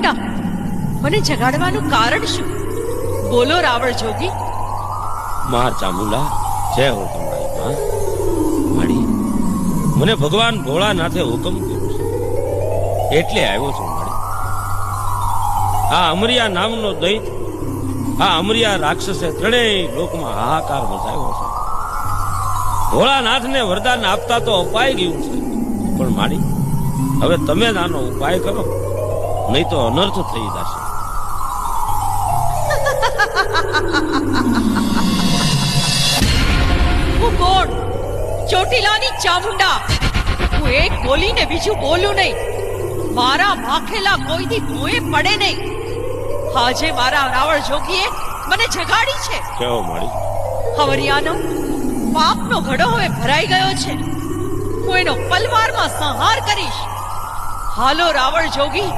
ચામુંડા, મને જગાડવાનું કારણ શું? બોલો રાવણ જોગી. માર ચામુંડા, જય હો તમારી માં. માડી, મને ભગવાન ભોળાનાથે હુકમ કર્યો છે એટલે આવ્યો છું. માડી, આ અમરિયા નામનો દૈત, આ અમરિયા રાક્ષસે ત્રણેય લોકમાં હાહાકાર મચાવ્યો છે. ભોળાનાથને વરદાન આપતા તો અપાઈ ગયું છે, પણ માડી હવે તમે જ આનો ઉપાય કરો, નહીં તો અનર્થ થઈ જશે. હું કોણ? ચોટીલાની ચામુંડા. હું એક બોલીને બીજું બોલું નહીં. મારા માખેલા કોઈથી ભૂએ પડે નહીં. આજે મારા રાવણ જોગીએ મને જગાડી છે. કેવો માડી? હવરિયાનો પાપનો ઘડો હવે ભરાઈ ગયો છે. હું એનો પલવારમાં સંહાર કરીશ. હાલો રાવણ જોગી,